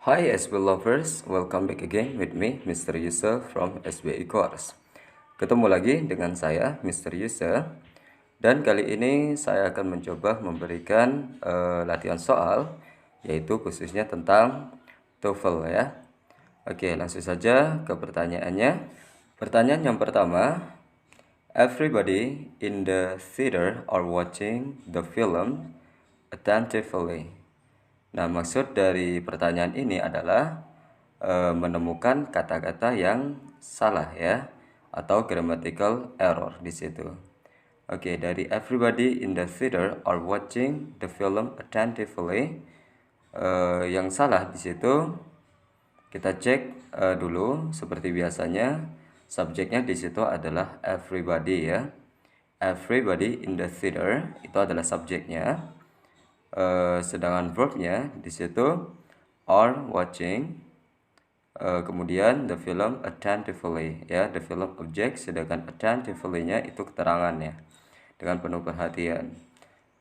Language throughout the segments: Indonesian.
Hi SB lovers, welcome back again with me Mr. Yusuf from SBI Course. Ketemu lagi dengan saya Mr. Yusuf, dan kali ini saya akan mencoba memberikan latihan soal, yaitu khususnya tentang TOEFL ya. Oke, langsung saja ke pertanyaannya. Pertanyaan yang pertama, everybody in the theater are watching the film attentively. Nah, maksud dari pertanyaan ini adalah menemukan kata-kata yang salah ya, atau grammatical error di situ. Oke, dari everybody in the theater are watching the film attentively. Yang salah di situ kita cek dulu seperti biasanya. Subjeknya di situ adalah everybody ya. Everybody in the theater itu adalah subjeknya. Sedangkan verbnya di situ are watching, kemudian the film attentively ya, the film object, sedangkan attentively-nya itu keterangannya dengan penuh perhatian.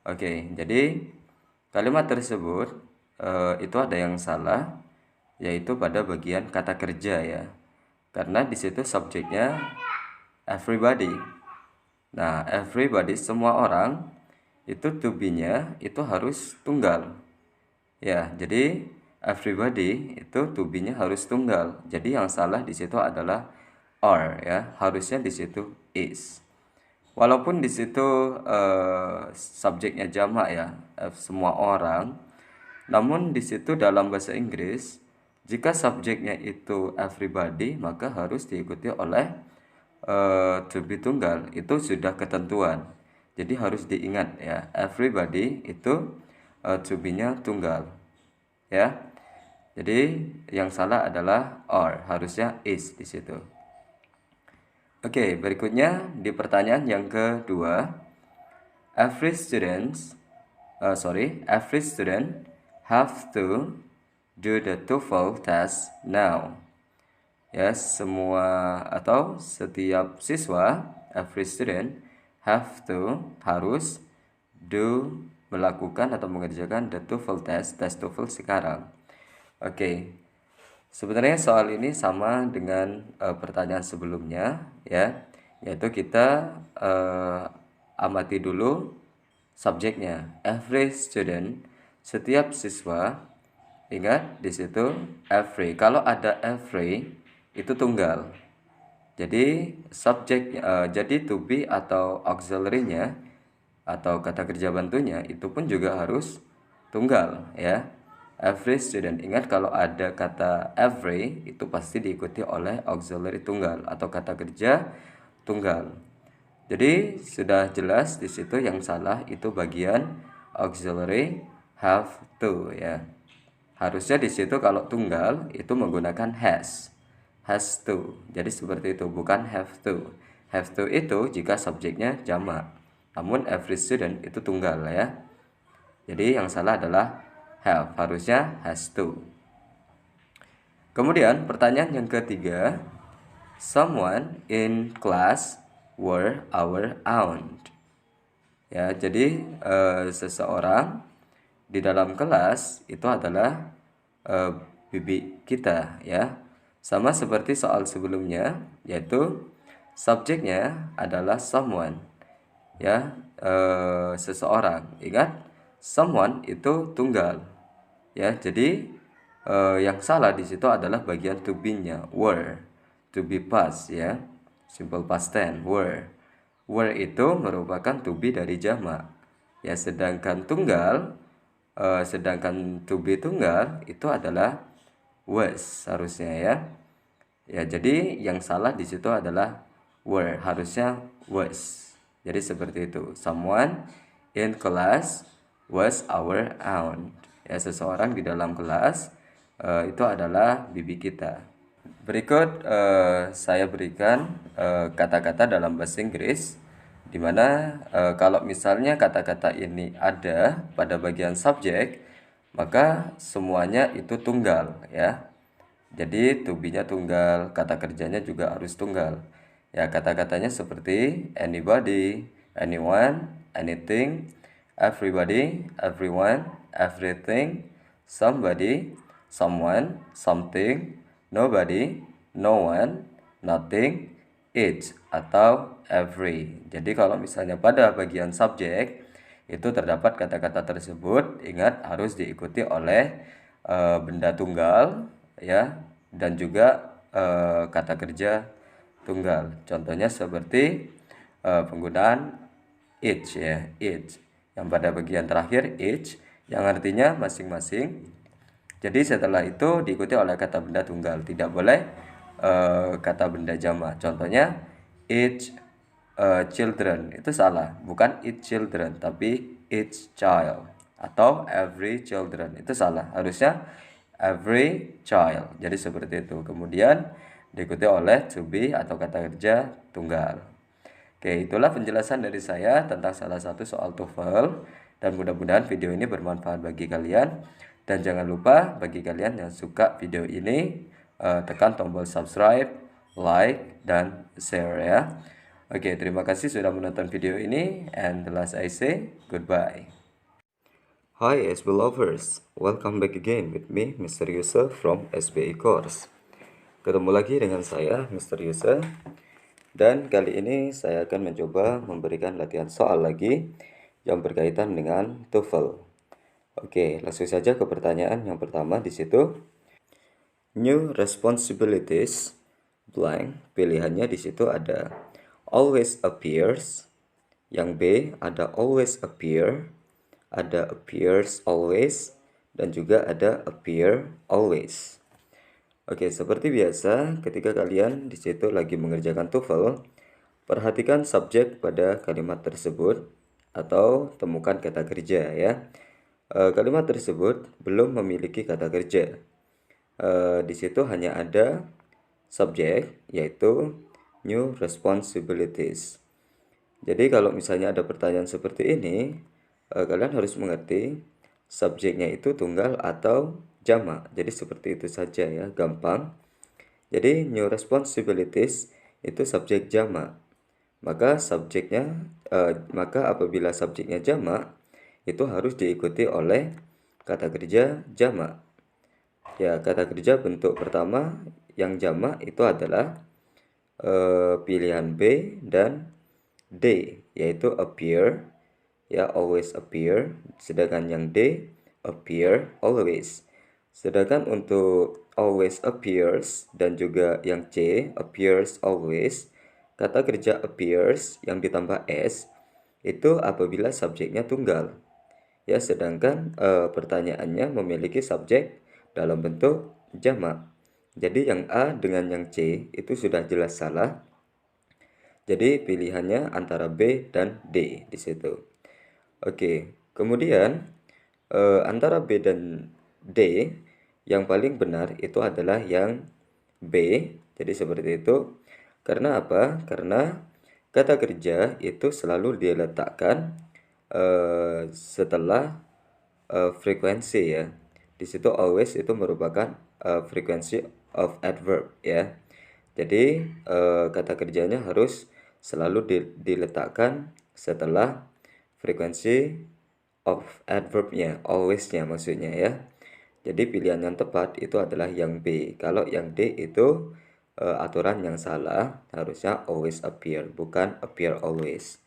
Oke, jadi kalimat tersebut itu ada yang salah, yaitu pada bagian kata kerja ya, karena di situ subjeknya everybody. Nah, everybody, semua orang, itu to be-nya itu harus tunggal. Ya, jadi everybody itu to be-nya harus tunggal. Jadi yang salah di situ adalah are ya, harusnya di situ is. Walaupun di situ subjeknya jamak ya, semua orang. Namun di situ dalam bahasa Inggris, jika subjeknya itu everybody, maka harus diikuti oleh to be tunggal. Itu sudah ketentuan. Jadi harus diingat ya, everybody itu to be-nya tunggal. Ya. Jadi yang salah adalah are, harusnya is di situ. Oke, berikutnya di pertanyaan yang kedua, every student have to do the TOEFL test now. Ya, semua atau setiap siswa, every student have to, harus, do, melakukan atau mengerjakan the TOEFL test, tes TOEFL sekarang. Oke. Sebenarnya soal ini sama dengan pertanyaan sebelumnya ya, yaitu kita amati dulu subjeknya. Every student, setiap siswa. Ingat di situ every. Kalau ada every itu tunggal. Jadi subjek jadi to be atau auxiliary-nya atau kata kerja bantunya itu pun juga harus tunggal ya. Every student. Ingat kalau ada kata every itu pasti diikuti oleh auxiliary tunggal atau kata kerja tunggal. Jadi sudah jelas di situ yang salah itu bagian auxiliary have to ya. Harusnya di situ kalau tunggal itu menggunakan has to. Jadi seperti itu, bukan have to. Have to itu jika subjeknya jamak. Namun every student itu tunggal ya. Jadi yang salah adalah have, harusnya has to. Kemudian pertanyaan yang ketiga, someone in class were our aunt. Ya, jadi seseorang di dalam kelas itu adalah bibi kita ya. Sama seperti soal sebelumnya, yaitu subjeknya adalah someone ya, seseorang. Ingat, someone itu tunggal ya. Jadi yang salah di situ adalah bagian to be-nya, were, to be past ya, simple past tense, were. Were itu merupakan to be dari jamak ya, sedangkan tunggal sedangkan to be tunggal itu adalah was harusnya ya. Ya, jadi yang salah di situ adalah were, harusnya was. Jadi seperti itu. Someone in class was our aunt. Ya, seseorang di dalam kelas itu adalah bibi kita. Berikut saya berikan kata-kata dalam bahasa Inggris, di mana kalau misalnya kata-kata ini ada pada bagian subjek, maka semuanya itu tunggal ya. Jadi to be-nya tunggal, kata kerjanya juga harus tunggal. Ya, kata-katanya seperti anybody, anyone, anything, everybody, everyone, everything, somebody, someone, something, nobody, no one, nothing, each, atau every. Jadi kalau misalnya pada bagian subjek itu terdapat kata-kata tersebut, ingat harus diikuti oleh benda tunggal ya, dan juga kata kerja tunggal. Contohnya seperti penggunaan each ya, each. Yang pada bagian terakhir each yang artinya masing-masing. Jadi setelah itu diikuti oleh kata benda tunggal, tidak boleh kata benda jamak. Contohnya each children, itu salah, bukan each children tapi each child, atau every children, itu salah, harusnya every child. Jadi seperti itu. Kemudian diikuti oleh to be atau kata kerja tunggal. Oke, itulah penjelasan dari saya tentang salah satu soal TOEFL, dan mudah-mudahan video ini bermanfaat bagi kalian. Dan jangan lupa bagi kalian yang suka video ini, tekan tombol subscribe, like, dan share ya. Oke, terima kasih sudah menonton video ini, and the last I say, goodbye. Hi SB lovers, welcome back again with me, Mr. Yusuf from SBI Course. Ketemu lagi dengan saya, Mr. Yusuf. Dan kali ini saya akan mencoba memberikan latihan soal lagi yang berkaitan dengan TOEFL. Oke, langsung saja ke pertanyaan yang pertama di situ. New responsibilities blank. Pilihannya di situ ada always appears. Yang B ada always appear, ada appears always, dan juga ada appear always. Oke, seperti biasa, ketika kalian di situ lagi mengerjakan TOEFL, perhatikan subjek pada kalimat tersebut atau temukan kata kerja ya. Kalimat tersebut belum memiliki kata kerja. Di situ hanya ada subjek, yaitu new responsibilities. Jadi kalau misalnya ada pertanyaan seperti ini, kalian harus mengerti subjeknya itu tunggal atau jamak. Jadi seperti itu saja ya, gampang. Jadi new responsibilities itu subjek jamak. Maka apabila subjeknya jamak, itu harus diikuti oleh kata kerja jamak. Ya, kata kerja bentuk pertama yang jamak itu adalah pilihan B dan D, yaitu appear, ya, always appear. Sedangkan yang D, appear always. Sedangkan untuk always appears dan juga yang C, appears always, kata kerja appears yang ditambah S itu apabila subjeknya tunggal. Ya, sedangkan pertanyaannya memiliki subjek dalam bentuk jamak. Jadi yang A dengan yang C itu sudah jelas salah. Jadi pilihannya antara B dan D di situ. Oke, kemudian antara B dan D, yang paling benar itu adalah yang B. Jadi seperti itu. Karena apa? Karena kata kerja itu selalu diletakkan setelah frekuensi ya. Di situ always itu merupakan frequency of adverb ya. Jadi kata kerjanya harus selalu diletakkan setelah frekuensi of adverbnya, always-nya maksudnya ya. Jadi pilihan yang tepat itu adalah yang B. Kalau yang D itu aturan yang salah, harusnya always appear, bukan appear always.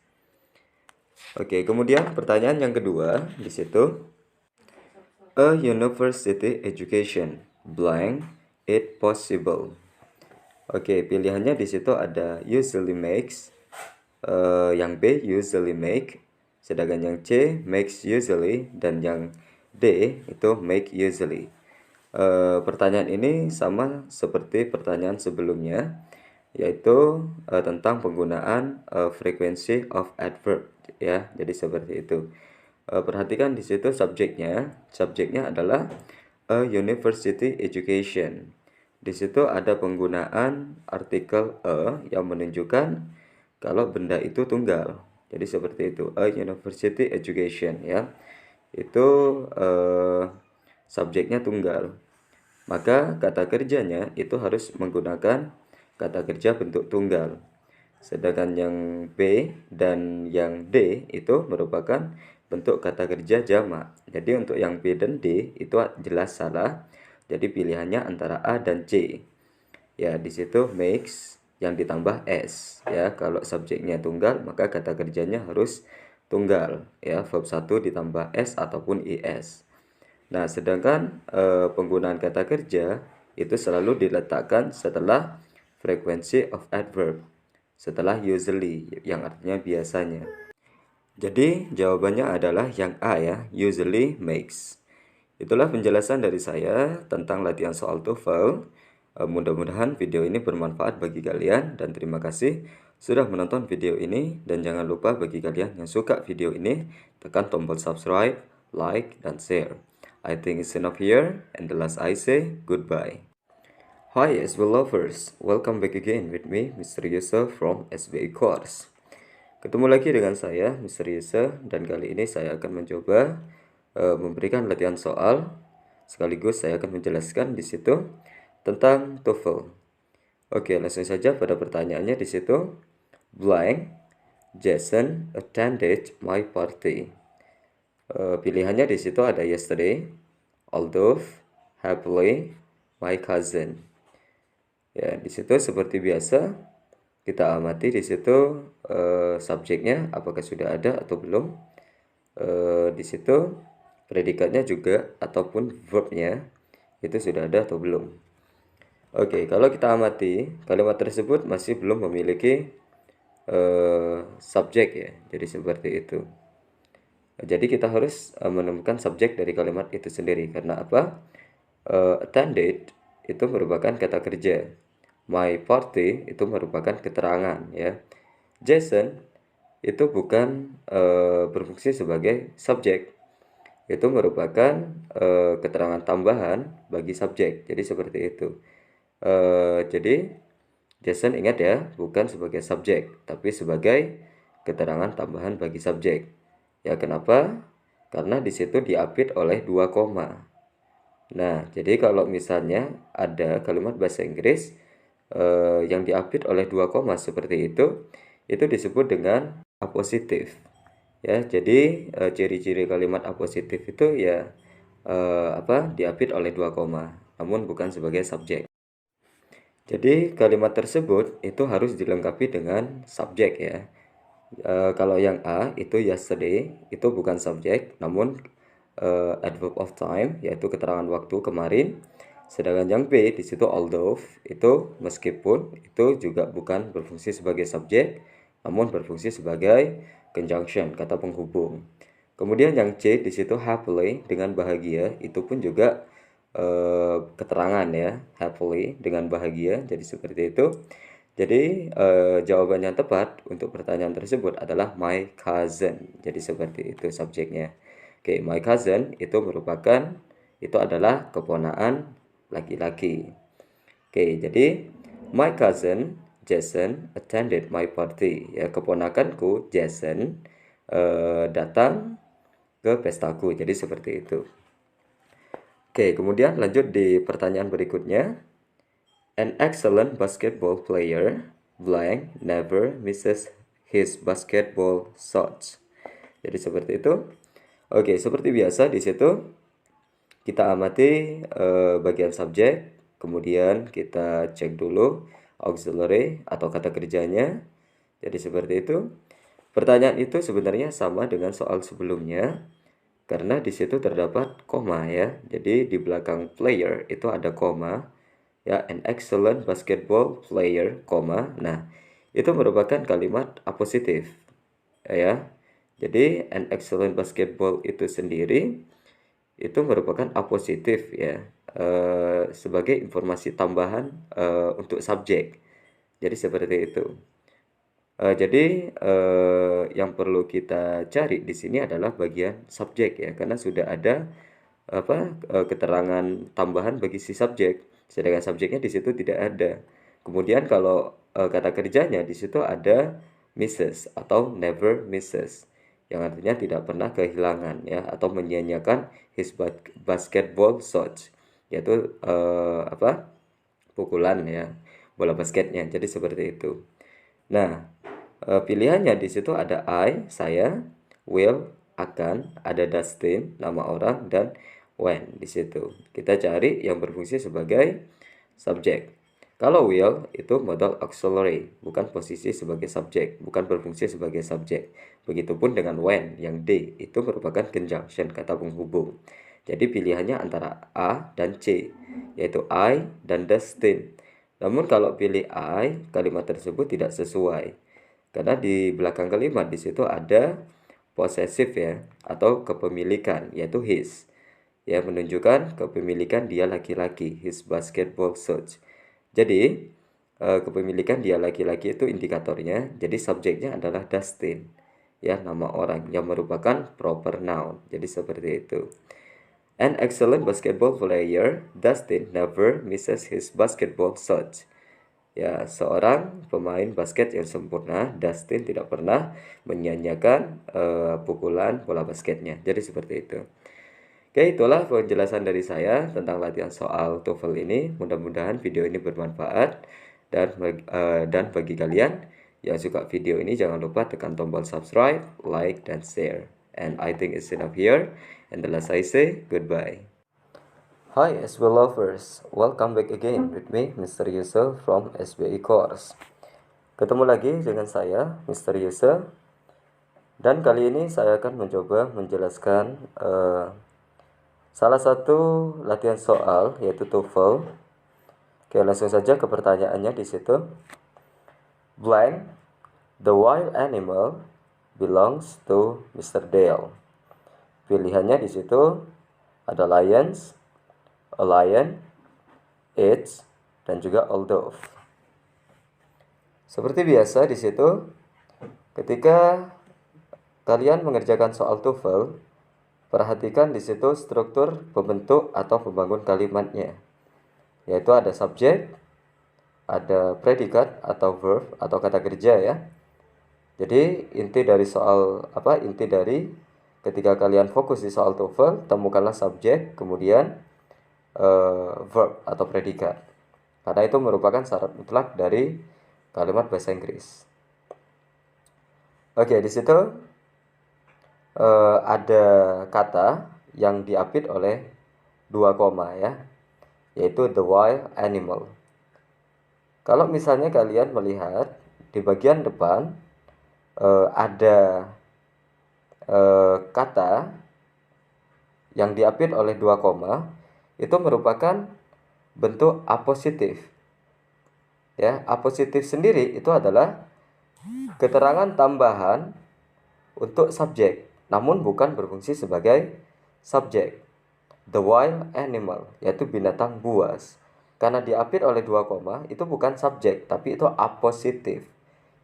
Oke, kemudian pertanyaan yang kedua di situ. A university education blank it possible. Oke, pilihannya di situ ada usually makes, yang B usually make, sedangkan yang C makes usually, dan yang D itu make usually. Pertanyaan ini sama seperti pertanyaan sebelumnya, yaitu tentang penggunaan frequency of adverb ya. Jadi seperti itu. Perhatikan di situ subjeknya adalah a university education. Di situ ada penggunaan artikel a yang menunjukkan kalau benda itu tunggal. Jadi seperti itu, a university education ya. Itu subjeknya tunggal. Maka kata kerjanya itu harus menggunakan kata kerja bentuk tunggal. Sedangkan yang B dan yang D itu merupakan bentuk kata kerja jamak. Jadi untuk yang B dan D itu jelas salah. Jadi pilihannya antara A dan C. Ya, di situ makes yang ditambah S. Ya, kalau subjeknya tunggal, maka kata kerjanya harus tunggal. Ya, verb 1 ditambah S ataupun IS. Nah, sedangkan penggunaan kata kerja itu selalu diletakkan setelah frequency of adverb, setelah usually, yang artinya biasanya. Jadi jawabannya adalah yang A ya, usually makes. Itulah penjelasan dari saya tentang latihan soal TOEFL. Mudah-mudahan video ini bermanfaat bagi kalian dan terima kasih sudah menonton video ini, dan jangan lupa bagi kalian yang suka video ini, tekan tombol subscribe, like, dan share. I think it's enough here, and the last I say goodbye. Hi SB lovers, welcome back again with me Mr. Yusuf from SBI Course. Ketemu lagi dengan saya Mr. Yusuf, dan kali ini saya akan mencoba memberikan latihan soal, sekaligus saya akan menjelaskan di situ tentang TOEFL. Oke, langsung saja pada pertanyaannya di situ. Blank, Jason attended my party. Pilihannya di situ ada yesterday, although, happily, my cousin. Ya, di situ seperti biasa kita amati di situ subjeknya apakah sudah ada atau belum. Di situ predikatnya juga ataupun verbnya itu sudah ada atau belum. Oke, kalau kita amati kalimat tersebut masih belum memiliki subjek ya, jadi seperti itu. Jadi kita harus menemukan subjek dari kalimat itu sendiri. Karena apa? Attended itu merupakan kata kerja. My party itu merupakan keterangan ya. Jason itu bukan berfungsi sebagai subjek. Itu merupakan keterangan tambahan bagi subjek. Jadi seperti itu. Jadi Jason, ingat ya, bukan sebagai subjek, tapi sebagai keterangan tambahan bagi subjek. Ya, kenapa? Karena di situ diapit oleh 2 koma. Nah, jadi kalau misalnya ada kalimat bahasa Inggris yang diapit oleh 2 koma seperti itu disebut dengan apositif. Ya, jadi ciri-ciri kalimat apositif itu ya diapit oleh 2 koma, namun bukan sebagai subjek. Jadi kalimat tersebut itu harus dilengkapi dengan subjek ya. Kalau yang A itu yesterday itu bukan subjek, namun adverb of time yaitu keterangan waktu kemarin. Sedangkan yang B di situ although itu meskipun itu juga bukan berfungsi sebagai subjek, namun berfungsi sebagai conjunction, kata penghubung. Kemudian yang C di situ happily dengan bahagia itu pun juga keterangan ya, happily dengan bahagia, jadi seperti itu. Jadi jawaban yang tepat untuk pertanyaan tersebut adalah my cousin. Jadi seperti itu subjeknya. Oke, my cousin itu adalah keponakan laki-laki. Oke, jadi my cousin Jason attended my party. Ya, keponakanku Jason datang ke pestaku. Jadi seperti itu. Oke, kemudian lanjut di pertanyaan berikutnya. An excellent basketball player, blank, never misses his basketball shots. Jadi seperti itu. Oke, seperti biasa di situ kita amati bagian subjek, kemudian kita cek dulu auxiliary atau kata kerjanya. Jadi seperti itu. Pertanyaan itu sebenarnya sama dengan soal sebelumnya, karena di situ terdapat koma ya. Jadi di belakang player itu ada koma ya, an excellent basketball player, koma. Nah, itu merupakan kalimat apositif ya. Jadi an excellent basketball itu sendiri itu merupakan apositif ya, sebagai informasi tambahan untuk subjek. Jadi seperti itu. Jadi yang perlu kita cari di sini adalah bagian subjek ya, karena sudah ada keterangan tambahan bagi si subjek, sedangkan subjeknya di situ tidak ada. Kemudian kalau kata kerjanya di situ ada misses atau never misses, yang artinya tidak pernah kehilangan ya, atau menyia-nyiakan his basketball shots, yaitu pukulan ya, bola basketnya. Jadi seperti itu. Nah, pilihannya di situ ada I, saya, will, akan, ada Dustin, nama orang, dan when. Di situ kita cari yang berfungsi sebagai subjek. Kalau will itu modal auxiliary, bukan posisi sebagai subjek, bukan berfungsi sebagai subjek. Begitupun dengan when yang D itu merupakan conjunction, kata penghubung. Jadi pilihannya antara A dan C, yaitu I dan Dustin. Namun kalau pilih I, kalimat tersebut tidak sesuai. Karena di belakang kalimat di situ ada possessive ya, atau kepemilikan, yaitu his. Ya, menunjukkan kepemilikan dia laki-laki, his basketball shorts. Jadi, kepemilikan dia laki-laki itu indikatornya. Jadi, subjeknya adalah Dustin. Ya, nama orang yang merupakan proper noun. Jadi, seperti itu. An excellent basketball player, Dustin never misses his basketball shots. Ya, seorang pemain basket yang sempurna, Dustin tidak pernah menyia-nyiakan pukulan bola basketnya. Jadi, seperti itu. Oke, itulah penjelasan dari saya tentang latihan soal TOEFL ini. Mudah-mudahan video ini bermanfaat dan bagi kalian yang suka video ini jangan lupa tekan tombol subscribe, like, dan share. And I think it's enough here. And the last I say goodbye. Hi SB lovers, welcome back again with me Mr. Yusuf from SBI Course. Ketemu lagi dengan saya Mr. Yusuf. Dan kali ini saya akan mencoba menjelaskan salah satu latihan soal yaitu TOEFL. Oke, langsung saja ke pertanyaannya di situ. Blank, the wild animal belongs to Mr. Dale. Pilihannya di situ ada lions, a lion, it, dan juga all dove. Seperti biasa di situ, ketika kalian mengerjakan soal TOEFL, perhatikan di situ struktur pembentuk atau pembangun kalimatnya. Yaitu ada subjek, ada predikat atau verb atau kata kerja ya. Jadi inti dari ketika kalian fokus di soal TOEFL, temukanlah subjek, kemudian verb atau predikat. Karena itu merupakan syarat mutlak dari kalimat bahasa Inggris. Oke, di situ ada kata yang diapit oleh 2 koma ya, yaitu the wild animal. Kalau misalnya kalian melihat di bagian depan ada kata yang diapit oleh 2 koma, itu merupakan bentuk apositif. Ya, apositif sendiri itu adalah keterangan tambahan untuk subjek, namun bukan berfungsi sebagai subjek. The wild animal, yaitu binatang buas. Karena diapit oleh 2 koma, itu bukan subjek, tapi itu apositif.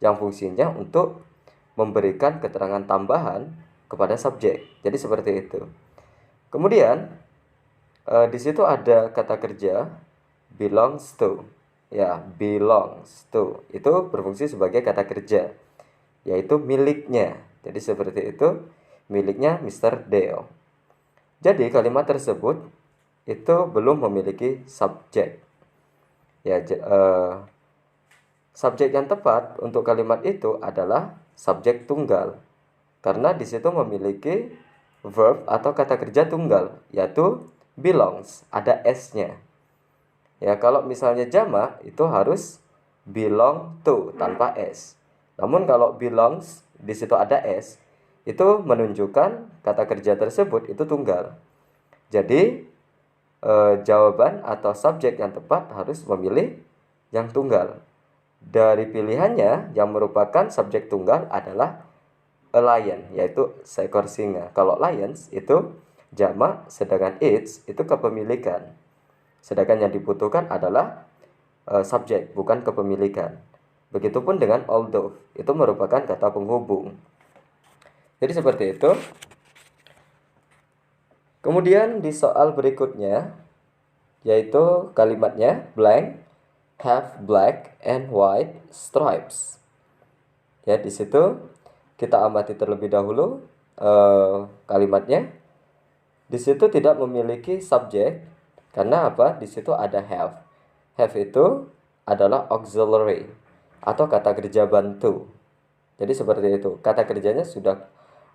Yang fungsinya untuk memberikan keterangan tambahan kepada subjek. Jadi seperti itu. Kemudian, di situ ada kata kerja belongs to. Ya, belongs to. Itu berfungsi sebagai kata kerja, yaitu miliknya. Jadi seperti itu, miliknya Mr. Dale. Jadi kalimat tersebut itu belum memiliki subjek. Ya, subjek yang tepat untuk kalimat itu adalah subjek tunggal. Karena di situ memiliki verb atau kata kerja tunggal, yaitu belongs, ada s-nya. Ya, kalau misalnya jamak itu harus belong to tanpa s. Namun kalau belongs di situ ada s, itu menunjukkan kata kerja tersebut itu tunggal. Jadi jawaban atau subjek yang tepat harus memilih yang tunggal. Dari pilihannya yang merupakan subjek tunggal adalah a lion, yaitu seekor singa. Kalau lions itu jamak, sedangkan its itu kepemilikan. Sedangkan yang dibutuhkan adalah subjek, bukan kepemilikan. Begitupun dengan all dove, itu merupakan kata penghubung. Jadi seperti itu. Kemudian di soal berikutnya, yaitu kalimatnya blank have black and white stripes. Ya, di situ kita amati terlebih dahulu kalimatnya. Di situ tidak memiliki subjek. Karena apa? Di situ ada have. Have itu adalah auxiliary atau kata kerja bantu. Jadi seperti itu. Kata kerjanya sudah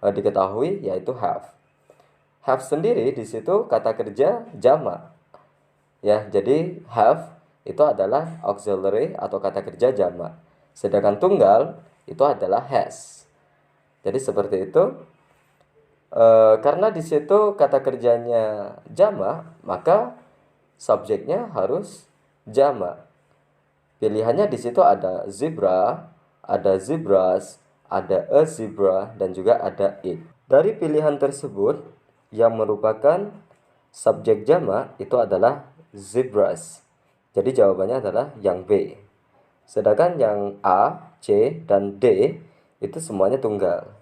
diketahui, yaitu have. Have sendiri di situ kata kerja jamak. Ya, jadi have itu adalah auxiliary atau kata kerja jamak. Sedangkan tunggal itu adalah has. Jadi seperti itu. Karena di situ kata kerjanya jamak, maka subjeknya harus jamak. Pilihannya di situ ada zebra, ada zebras, ada a zebra, dan juga ada it. Dari pilihan tersebut, yang merupakan subjek jamak itu adalah zebras. Jadi jawabannya adalah yang B. Sedangkan yang A, C, dan D itu semuanya tunggal.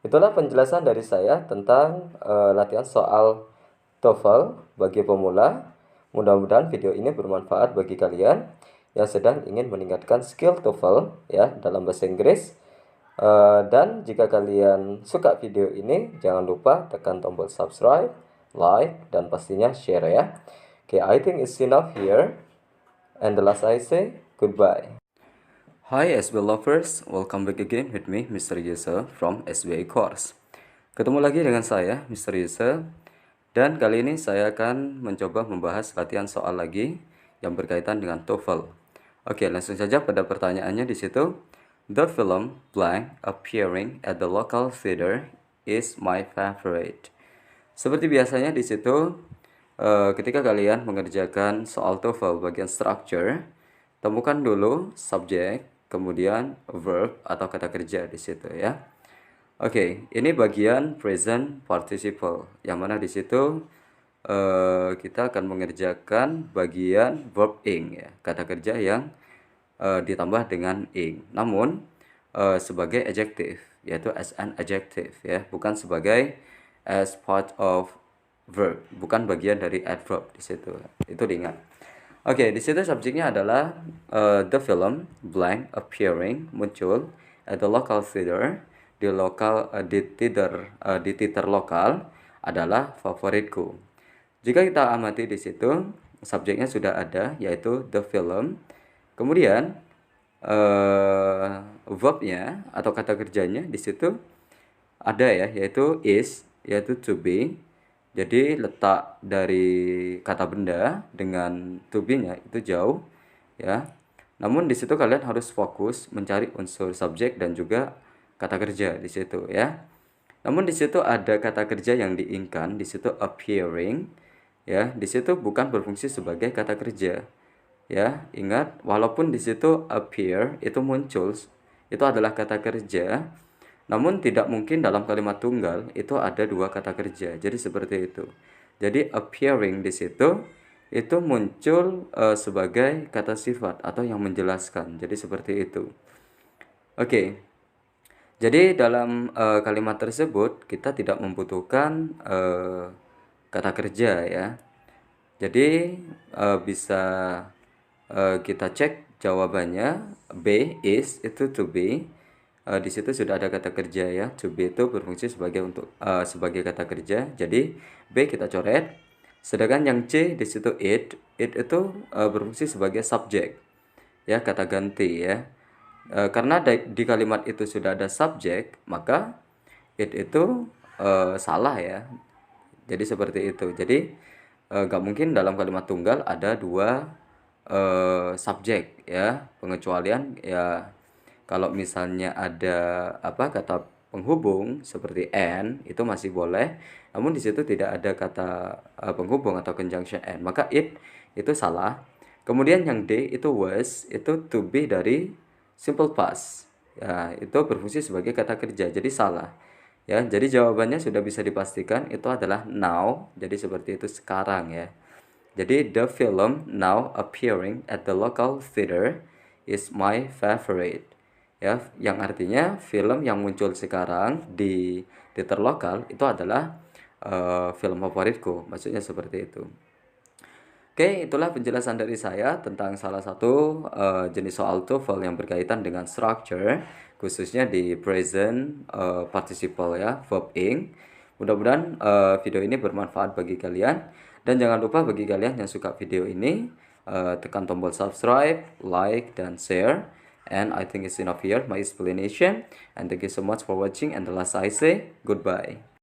Itulah penjelasan dari saya tentang latihan soal TOEFL bagi pemula. Mudah-mudahan video ini bermanfaat bagi kalian yang sedang ingin meningkatkan skill TOEFL ya dalam bahasa Inggris. Dan jika kalian suka video ini, jangan lupa tekan tombol subscribe, like, dan pastinya share ya. Okay, I think it's enough here. And the last I say, goodbye. Hi SB lovers, welcome back again with me Mr. Yusuf from SBA Course. Ketemu lagi dengan saya Mr. Yusuf, dan kali ini saya akan mencoba membahas latihan soal lagi yang berkaitan dengan TOEFL. Oke, langsung saja pada pertanyaannya di situ. The film blank appearing at the local theater is my favorite. Seperti biasanya di situ ketika kalian mengerjakan soal TOEFL bagian structure, temukan dulu subjek, kemudian verb atau kata kerja di situ ya. Oke, ini bagian present participle, yang mana di situ kita akan mengerjakan bagian verb ing ya, kata kerja yang ditambah dengan ing. Namun sebagai adjective, yaitu as an adjective ya, bukan sebagai as part of verb, bukan bagian dari adverb di situ. Itu diingat. Oke, di situ subjeknya adalah the film blank appearing, muncul at the local theater, di theater lokal adalah favoritku. Jika kita amati di situ subjeknya sudah ada, yaitu the film. Kemudian verbnya atau kata kerjanya di situ ada ya, yaitu is, yaitu to be. Jadi letak dari kata benda dengan to be-nya itu jauh ya. Namun di situ kalian harus fokus mencari unsur subjek dan juga kata kerja di situ ya. Namun di situ ada kata kerja yang diingkan, di situ appearing ya. Di situ bukan berfungsi sebagai kata kerja. Ya, ingat walaupun di situ appear itu muncul, itu adalah kata kerja. Namun tidak mungkin dalam kalimat tunggal itu ada dua kata kerja. Jadi seperti itu. Jadi appearing di situ itu muncul sebagai kata sifat atau yang menjelaskan. Jadi seperti itu. Oke. Jadi dalam kalimat tersebut kita tidak membutuhkan kata kerja ya. Jadi bisa kita cek jawabannya. B is itu to be. Di situ sudah ada kata kerja ya. To be itu berfungsi sebagai kata kerja. Jadi B kita coret. Sedangkan yang C di situ it itu berfungsi sebagai subjek ya, kata ganti ya. Karena di kalimat itu sudah ada subjek, maka it itu salah ya. Jadi seperti itu. Jadi gak mungkin dalam kalimat tunggal ada dua subjek ya. Pengecualian ya, kalau misalnya ada kata penghubung seperti and itu masih boleh, namun di situ tidak ada kata penghubung atau conjunction and, maka it itu salah. Kemudian yang D itu was, itu to be dari simple past ya, itu berfungsi sebagai kata kerja, jadi salah ya. Jadi jawabannya sudah bisa dipastikan itu adalah now. Jadi seperti itu sekarang ya. Jadi the film now appearing at the local theater is my favorite ya, yang artinya film yang muncul sekarang di teater lokal itu adalah film favoritku, maksudnya seperti itu. Oke, itulah penjelasan dari saya tentang salah satu jenis soal TOEFL yang berkaitan dengan structure, khususnya di present participle ya, verb ing. Mudah-mudahan video ini bermanfaat bagi kalian, dan jangan lupa bagi kalian yang suka video ini tekan tombol subscribe, like, dan share. And I think it's enough here my explanation, and thank you so much for watching, and the last I say goodbye.